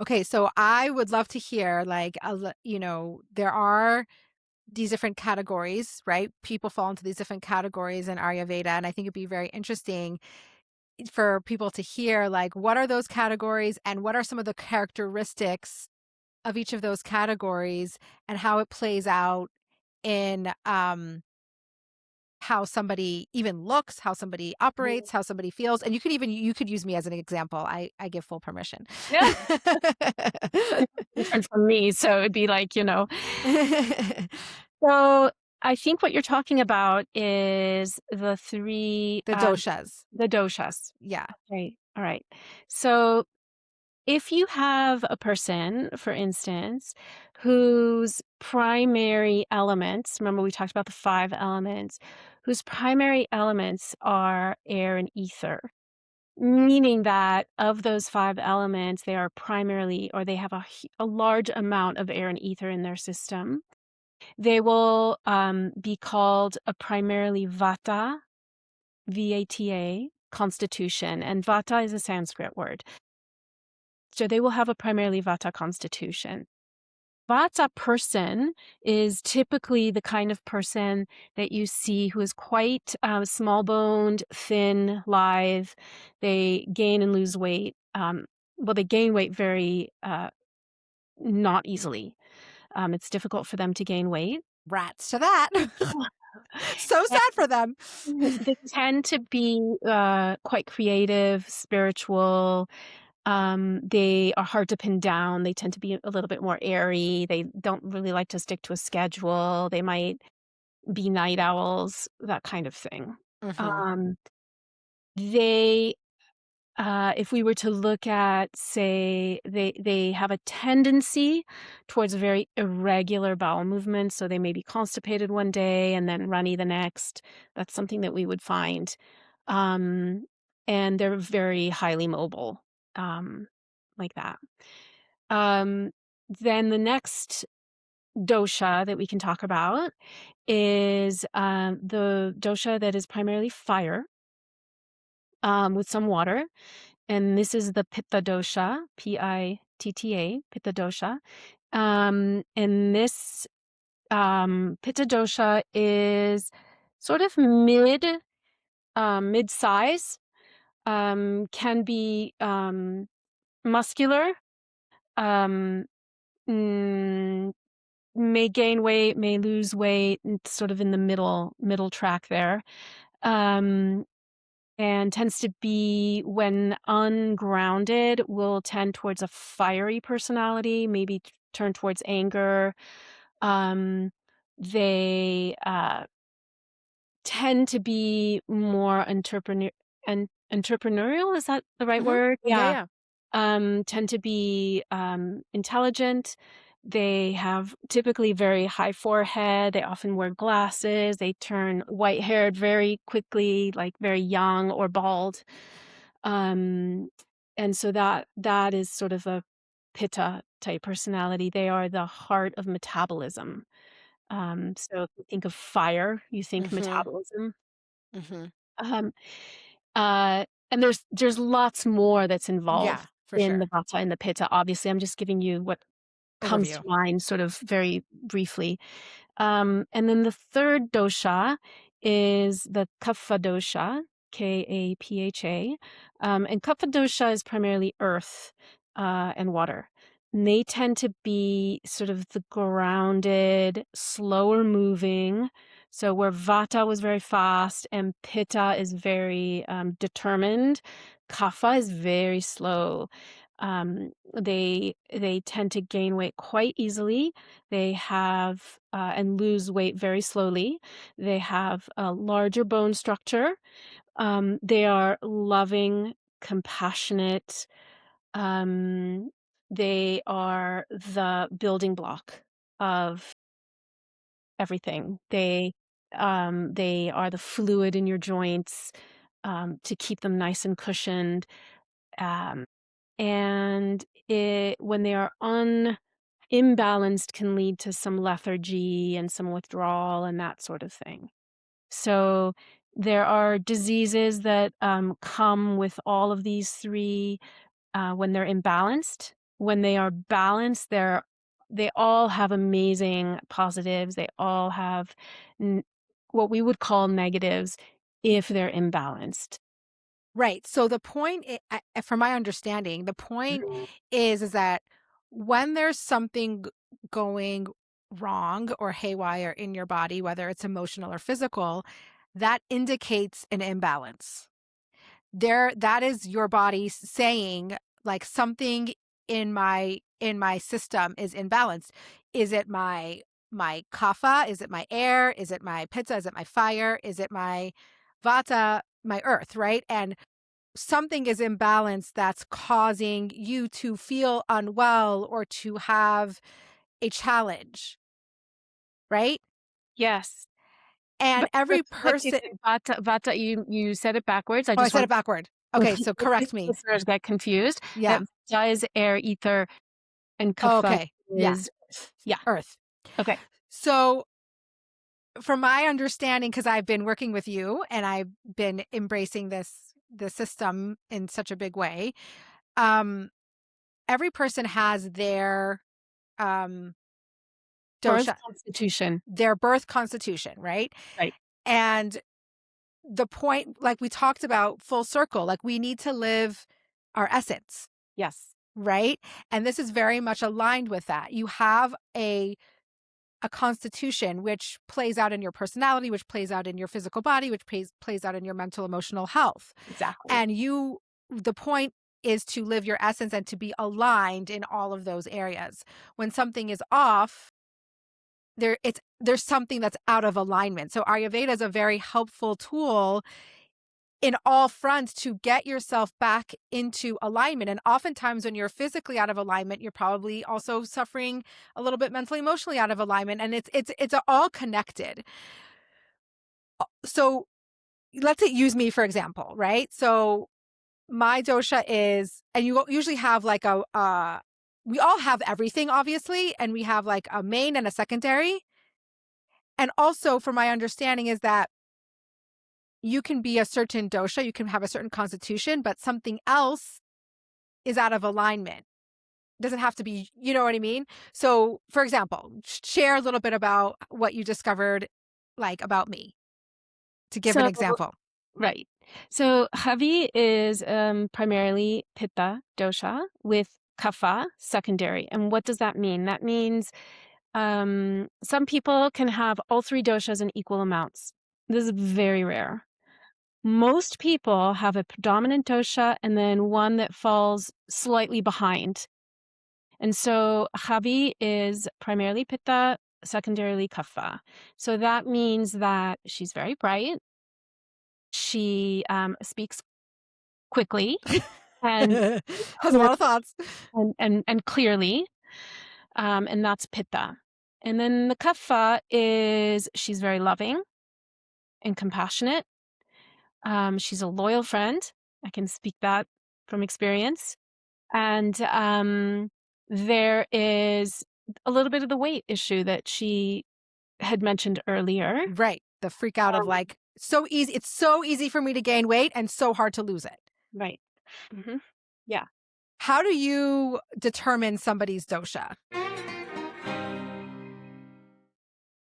Okay, so I would love to hear there are these different categories, right? People fall into these different categories in Ayurveda, and I think it'd be very interesting for people to hear like what are those categories and what are some of the characteristics of each of those categories and how it plays out in how somebody even looks, how somebody Mhm. operates, how somebody feels, and you could use me as an example. I give full permission. Yeah, different from me, so it'd be like, so I think what you're talking about is the 3, The doshas. the doshas. Yeah. Okay, alright. So if you have a person, for instance, whose primary elements, remember we talked about the 5 elements, whose primary elements are air and ether, meaning that of those 5 elements, they are primarily or they have a large amount of air and ether in their system. They will, be called a primarily Vata, V-A-T-A, constitution, and Vata is a Sanskrit word. So they will have a primarily Vata constitution. Vata person is typically the kind of person that you see who is quite small-boned, thin, lithe. They gain and lose weight. Well, they gain weight very not easily. It's difficult for them to gain weight. Rats to that. So sad for them. They tend to be, quite creative, spiritual, they are hard to pin down, they tend to be a little bit more airy, they don't really like to stick to a schedule, they might be night owls, that kind of thing. Mhm. Um, they if we were to look at, say, they have a tendency towards very irregular bowel movements, so they may be constipated one day and then runny the next. That's something that we would find. Um, and they're very highly mobile, um, like that. Um, then the next dosha that we can talk about is, the dosha that is primarily fire, with some water. And this is the Pitta dosha, P-I-T-T-A, Pitta dosha. And this Pitta dosha is sort of mid-size, can be muscular, um, mm, may gain weight, may lose weight, sort of in the middle track there. Um, and tends to be, when ungrounded, will tend towards a fiery personality, maybe turn towards anger. Um, they tend to be more entrepreneurial. Is that the right Mhm. word? Yeah, Yeah. yeah. Tend to be intelligent. They have typically very high forehead. They often wear glasses. They turn white haired very quickly, like very young or bald. Um, and so that is sort of a pitta type personality. They are the heart of metabolism. So if you think of fire, you think Mhm. metabolism. Mhm. Um, and there's lots more that's Yeah, involved for in the sure. vata and the pitta. Obviously, I'm just giving you what comes to Overview. mind sort of very briefly. And then the third dosha is the Kapha dosha, K-A-P-H-A. And Kapha dosha is primarily earth and water. And they tend to be sort of the grounded, slower moving. So where Vata was very fast and Pitta is very determined, Kapha is very slow. They tend to gain weight quite easily. They have and lose weight very slowly. They have a larger bone structure. They are loving, compassionate. Um, they are the building block of everything. They are the fluid in your joints to keep them nice and cushioned. Um, and when they are imbalanced, can lead to some lethargy and some withdrawal and that sort of thing. So there are diseases that come with all of these 3 when they're imbalanced. when they are balanced, they all have amazing positives. They all have n what we would call negatives if they're imbalanced. Right. So the point, from my understanding, the point is that when there's something going wrong or haywire in your body, whether it's emotional or physical, that indicates an imbalance. That is your body saying like something in my system is imbalanced. Is it my kapha? Is it my air? Is it my pitta? Is it my fire? Is it my vata, my earth, right? And something is imbalanced that's causing you to feel unwell or to have a challenge, right? Yes. And every But you person, said Vata, you said it backwards. I oh, I just said want it backward. in Okay, case so in case correct me. listeners get confused, Yeah. that Vata is air, ether, and Oh, Kapha okay. Yeah. is yeah, Earth. okay. So, from my understanding, because I've been working with you and I've been embracing the system in such a big way, um, every person has um, Birth dosha, constitution, their birth constitution, right? right. And the point, like we talked about full circle, like we need to live our essence, Yes, right? And this is very much aligned with that. You have a constitution which plays out in your personality, which plays out in your physical body, which plays out in your mental emotional health. exactly. And the point is to live your essence and to be aligned in all of those areas. When something is off, there's something that's out of alignment. So Ayurveda is a very helpful tool in all fronts to get yourself back into alignment. And oftentimes when you're physically out of alignment, you're probably also suffering a little bit mentally, emotionally out of alignment. And it's all connected. So let's say use me for example, right? So my dosha is, and you usually have like we all have everything obviously, and we have like a main and a secondary. And also from my understanding is that you can be a certain dosha, you can have a certain constitution, but something else is out of alignment. Doesn't have to be, you know what I mean? So, for example, share a little bit about what you discovered, like about me, to give an So example. right. So Chavie is primarily Pitta dosha with Kapha secondary. And what does that mean? That means some people can have all three doshas in equal amounts. This is very rare. Most people have a predominant dosha and then one that falls slightly behind. And so Chavie is primarily Pitta, secondarily Kapha. So that means that she's very bright. She speaks quickly and Has a clear lot of thoughts. and clearly, and that's Pitta. And then the Kapha is she's very loving and compassionate. She's a loyal friend. I can speak that from experience. And there is a little bit of the weight issue that she had mentioned earlier. Right. The freak out of Um, like, so easy. It's so easy for me to gain weight and so hard to lose it. right. Yeah. How do you determine somebody's dosha?